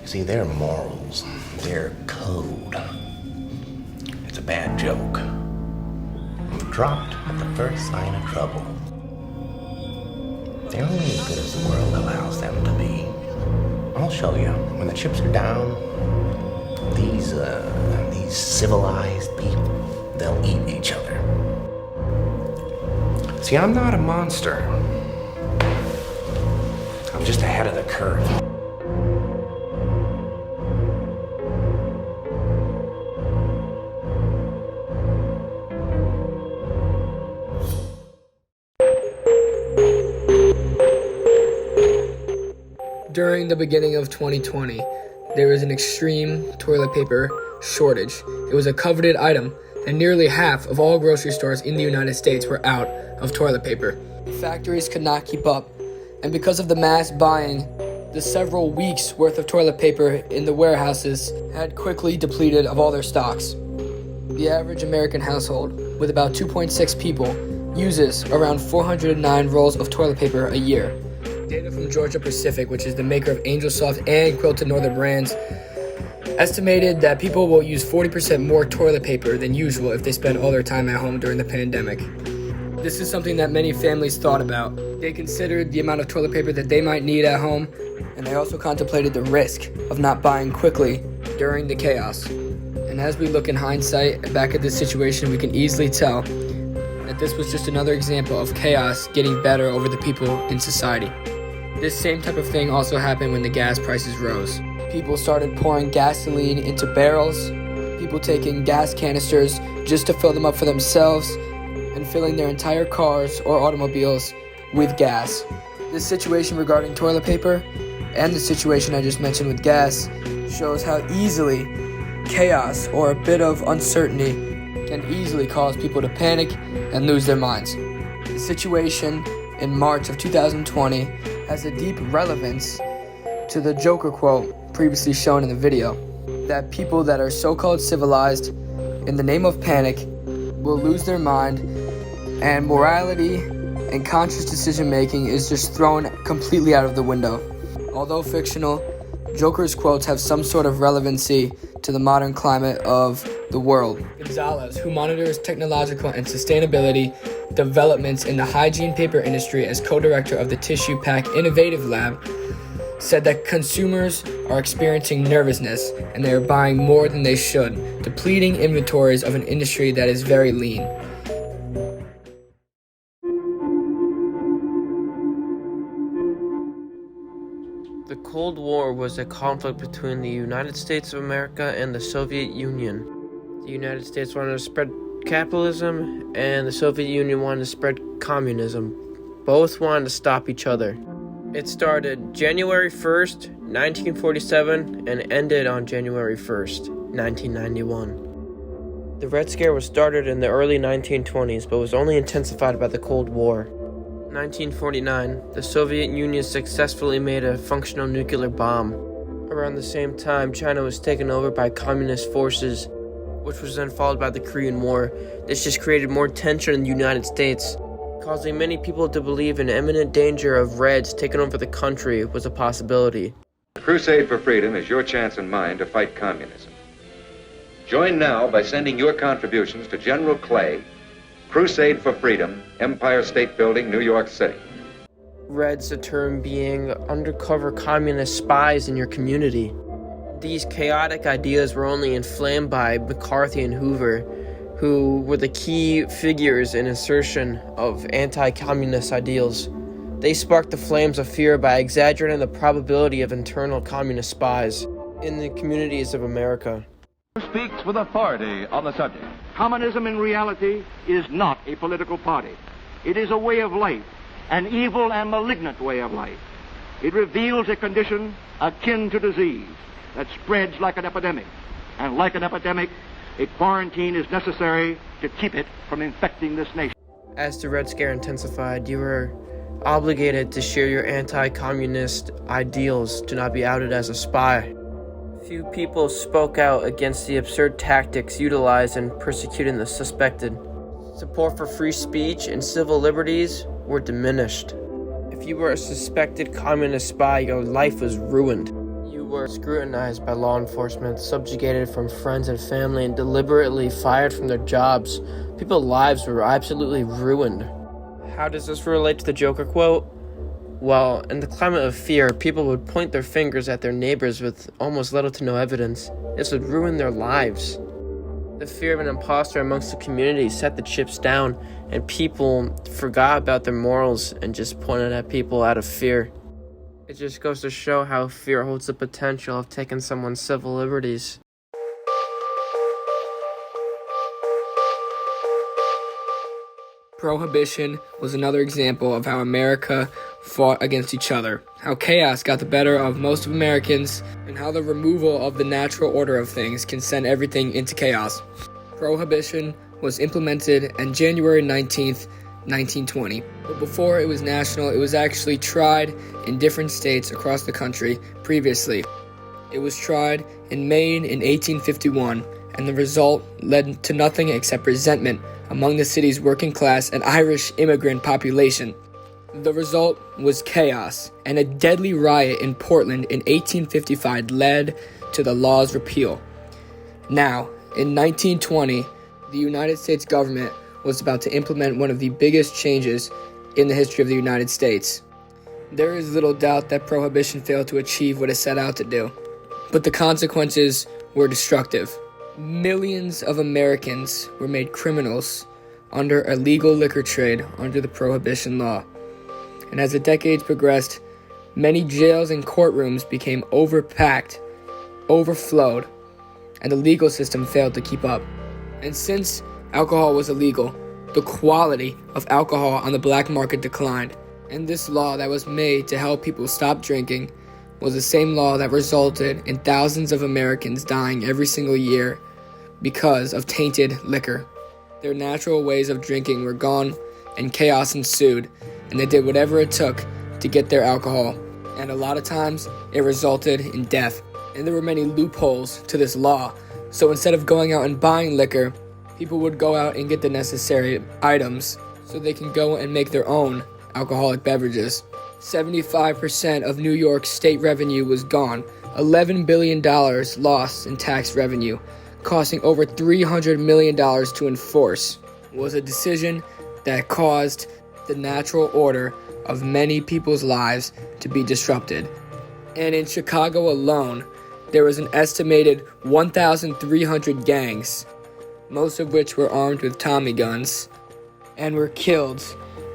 You see, their morals, their code, it's a bad joke. Dropped at the first sign of trouble. They're only as good as the world allows them to be. I'll show you. When the chips are down, these civilized people, they'll eat each other. See, I'm not a monster. I'm just ahead of the curve. During the beginning of 2020, there was an extreme toilet paper shortage. It was a coveted item, and nearly half of all grocery stores in the United States were out of toilet paper. Factories could not keep up, and because of the mass buying, the several weeks' worth of toilet paper in the warehouses had quickly depleted of all their stocks. The average American household, with about 2.6 people, uses around 409 rolls of toilet paper a year. Data from Georgia Pacific, which is the maker of Angel Soft and Quilted Northern brands, estimated that people will use 40% more toilet paper than usual if they spend all their time at home during the pandemic. This is something that many families thought about. They considered the amount of toilet paper that they might need at home, and they also contemplated the risk of not buying quickly during the chaos. And as we look in hindsight back at this situation, we can easily tell that this was just another example of chaos getting better over the people in society. This same type of thing also happened when the gas prices rose. People started pouring gasoline into barrels, people taking gas canisters just to fill them up for themselves, and filling their entire cars or automobiles with gas. This situation regarding toilet paper and the situation I just mentioned with gas shows how easily chaos or a bit of uncertainty can easily cause people to panic and lose their minds. The situation in March of 2020 has a deep relevance to the Joker quote previously shown in the video, that people that are so-called civilized in the name of panic will lose their mind, and morality and conscious decision-making is just thrown completely out of the window. Although fictional, Joker's quotes have some sort of relevancy to the modern climate of the world. Gonzalez, who monitors technological and sustainability developments in the hygiene paper industry as co-director of the Tissue Pack Innovative Lab, said that consumers are experiencing nervousness and they are buying more than they should, depleting inventories of an industry that is very lean. The Cold War was a conflict between the United States of America and the Soviet Union. The United States wanted to spread capitalism, and the Soviet Union wanted to spread communism. Both wanted to stop each other. It started January 1st, 1947, and ended on January 1st, 1991. The Red Scare was started in the early 1920s, but was only intensified by the Cold War. 1949, the Soviet Union successfully made a functional nuclear bomb. Around the same time, China was taken over by communist forces, which was then followed by the Korean War. This just created more tension in the United States, causing many people to believe an imminent danger of Reds taking over the country was a possibility. The Crusade for Freedom is your chance and mine to fight communism. Join now by sending your contributions to General Clay, Crusade for Freedom, Empire State Building, New York City. Reds, a term being undercover communist spies in your community. These chaotic ideas were only inflamed by McCarthy and Hoover, who were the key figures in insertion of anti-communist ideals. They sparked the flames of fear by exaggerating the probability of internal communist spies in the communities of America. Speaks with authority on the subject. Communism in reality is not a political party. It is a way of life, an evil and malignant way of life. It reveals a condition akin to disease that spreads like an epidemic. And like an epidemic, a quarantine is necessary to keep it from infecting this nation. As the Red Scare intensified, you were obligated to share your anti-communist ideals to not be outed as a spy. Few people spoke out against the absurd tactics utilized in persecuting the suspected. Support for free speech and civil liberties were diminished. If you were a suspected communist spy, your life was ruined. You who were scrutinized by law enforcement, subjugated from friends and family, and deliberately fired from their jobs. People's lives were absolutely ruined. How does this relate to the Joker quote? Well, in the climate of fear, people would point their fingers at their neighbors with almost little to no evidence. This would ruin their lives. The fear of an imposter amongst the community set the chips down, and people forgot about their morals and just pointed at people out of fear. It just goes to show how fear holds the potential of taking someone's civil liberties. Prohibition was another example of how America fought against each other, how chaos got the better of most of Americans, and how the removal of the natural order of things can send everything into chaos. Prohibition was implemented on January 19th, 1920. But before it was national, it was actually tried in different states across the country previously. It was tried in Maine in 1851, and the result led to nothing except resentment among the city's working class and Irish immigrant population. The result was chaos, and a deadly riot in Portland in 1855 led to the law's repeal. Now, in 1920, the United States government was about to implement one of the biggest changes in the history of the United States. There is little doubt that Prohibition failed to achieve what it set out to do, but the consequences were destructive. Millions of Americans were made criminals under a legal liquor trade under the Prohibition law. And as the decades progressed, many jails and courtrooms became overpacked, overflowed, and the legal system failed to keep up. And since alcohol was illegal, the quality of alcohol on the black market declined. And this law that was made to help people stop drinking was the same law that resulted in thousands of Americans dying every single year because of tainted liquor. Their natural ways of drinking were gone, and chaos ensued, and they did whatever it took to get their alcohol. And a lot of times, it resulted in death. And there were many loopholes to this law. So instead of going out and buying liquor, people would go out and get the necessary items so they can go and make their own alcoholic beverages. 75% of New York state revenue was gone, $11 billion lost in tax revenue, costing over $300 million to enforce. It was a decision that caused the natural order of many people's lives to be disrupted. And in Chicago alone, there was an estimated 1,300 gangs, most of which were armed with Tommy guns, and were killed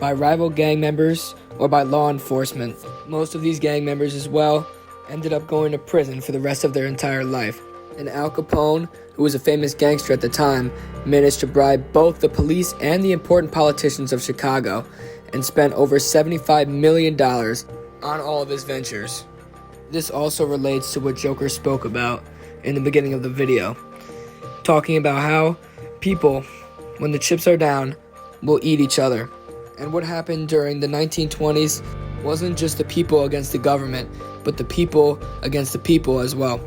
by rival gang members or by law enforcement. Most of these gang members as well ended up going to prison for the rest of their entire life. And Al Capone, who was a famous gangster at the time, managed to bribe both the police and the important politicians of Chicago and spent over $75 million on all of his ventures. This also relates to what Joker spoke about in the beginning of the video, talking about how people, when the chips are down, will eat each other. And what happened during the 1920s wasn't just the people against the government, but the people against the people as well.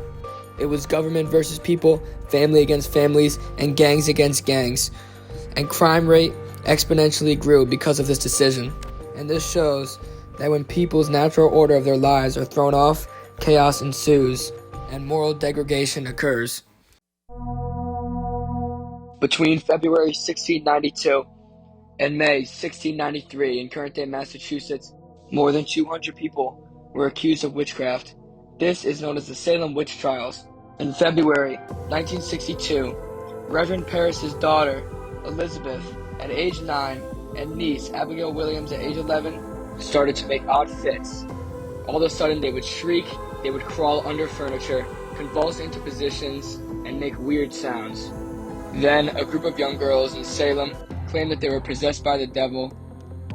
It was government versus people, family against families, and gangs against gangs. And crime rate exponentially grew because of this decision. And this shows that when people's natural order of their lives are thrown off, chaos ensues, and moral degradation occurs. Between February 1692 and May 1693 in current-day Massachusetts, more than 200 people were accused of witchcraft. This is known as the Salem Witch Trials. In February 1962, Reverend Parris's daughter, Elizabeth, at age 9, and niece, Abigail Williams, at age 11, started to make odd fits. All of a sudden, they would shriek, they would crawl under furniture, convulse into positions, and make weird sounds. Then, a group of young girls in Salem claimed that they were possessed by the devil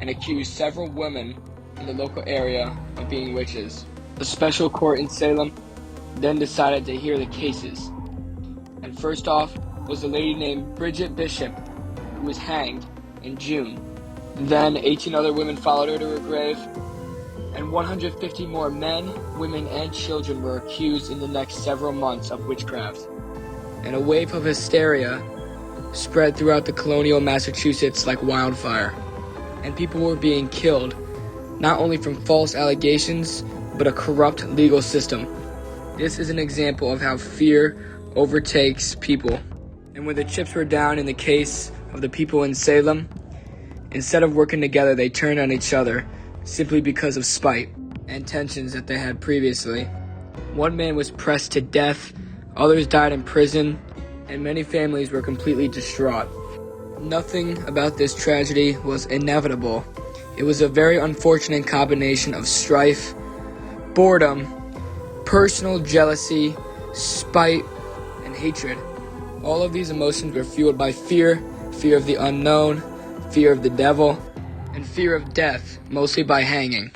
and accused several women in the local area of being witches. A special court in Salem then decided to hear the cases. And first off was a lady named Bridget Bishop, who was hanged in June. Then 18 other women followed her to her grave, and 150 more men, women, and children were accused in the next several months of witchcraft. And a wave of hysteria spread throughout the colonial Massachusetts like wildfire, and people were being killed, not only from false allegations, but a corrupt legal system. This is an example of how fear overtakes people. And when the chips were down in the case of the people in Salem, instead of working together, they turned on each other simply because of spite and tensions that they had previously. One man was pressed to death, others died in prison, and many families were completely distraught. Nothing about this tragedy was inevitable. It was a very unfortunate combination of strife, boredom, personal jealousy, spite, and hatred. All of these emotions were fueled by fear, fear of the unknown, fear of the devil, and fear of death, mostly by hanging.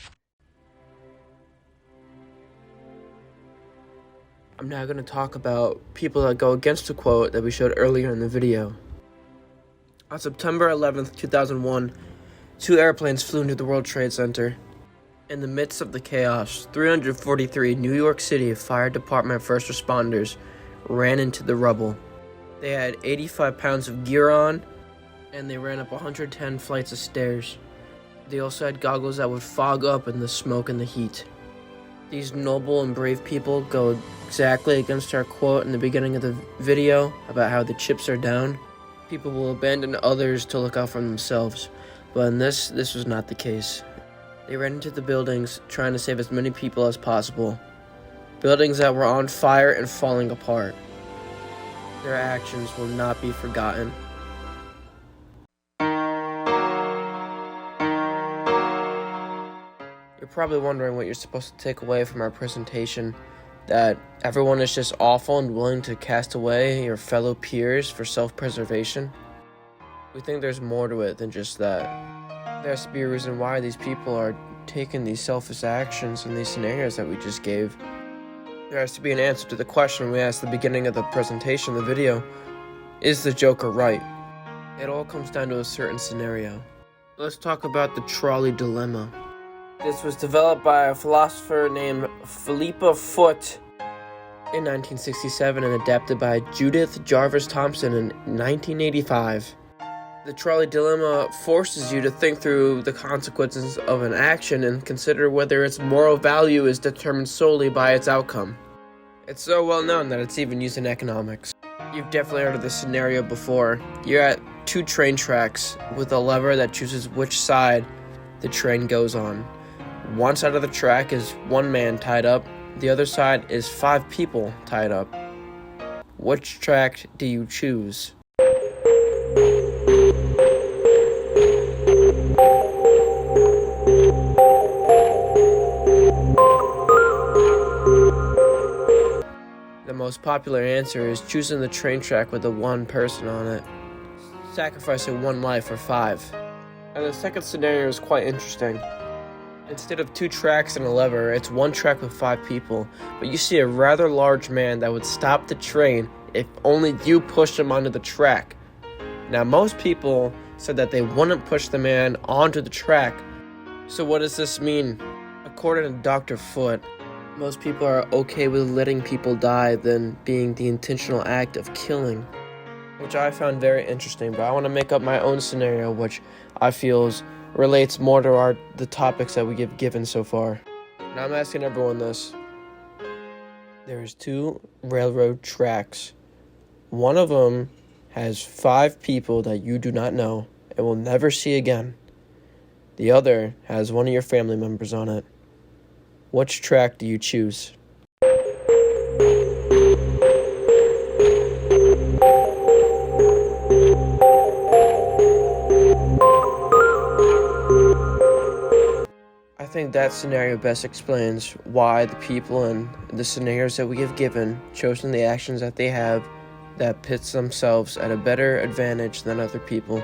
I'm now going to talk about people that go against the quote that we showed earlier in the video. On September 11th, 2001, 2 airplanes flew into the World Trade Center. In the midst of the chaos, 343 New York City Fire Department first responders ran into the rubble. They had 85 pounds of gear on, and they ran up 110 flights of stairs. They also had goggles that would fog up in the smoke and the heat. These noble and brave people go exactly against our quote in the beginning of the video about how the chips are down. People will abandon others to look out for themselves, but in this was not the case. They ran into the buildings trying to save as many people as possible. Buildings that were on fire and falling apart. Their actions will not be forgotten. You're probably wondering what you're supposed to take away from our presentation, that everyone is just awful and willing to cast away your fellow peers for self-preservation. We think there's more to it than just that. There has to be a reason why these people are taking these selfish actions in these scenarios that we just gave. There has to be an answer to the question we asked at the beginning of the presentation, the video. Is the Joker right? It all comes down to a certain scenario. Let's talk about the trolley dilemma. This was developed by a philosopher named Philippa Foot in 1967 and adapted by Judith Jarvis Thompson in 1985. The trolley dilemma forces you to think through the consequences of an action and consider whether its moral value is determined solely by its outcome. It's so well known that it's even used in economics. You've definitely heard of this scenario before. You're at 2 train tracks with a lever that chooses which side the train goes on. One side of the track is 1 man tied up, the other side is 5 people tied up. Which track do you choose? The most popular answer is choosing the train track with the 1 person on it, sacrificing 1 life for 5. And the second scenario is quite interesting. Instead of 2 tracks and a lever, it's 1 track with 5 people, but you see a rather large man that would stop the train if only you pushed him onto the track. Now, most people said that they wouldn't push the man onto the track. So what does this mean? According to Dr. Foot, most people are okay with letting people die than being the intentional act of killing, which I found very interesting, but I want to make up my own scenario, which I feel relates more to the topics that we have given so far. And I'm asking everyone this. There's 2 railroad tracks. One of them has 5 people that you do not know and will never see again. The other has 1 of your family members on it. Which track do you choose? I think that scenario best explains why the people in the scenarios that we have given chosen the actions that they have that pits themselves at a better advantage than other people.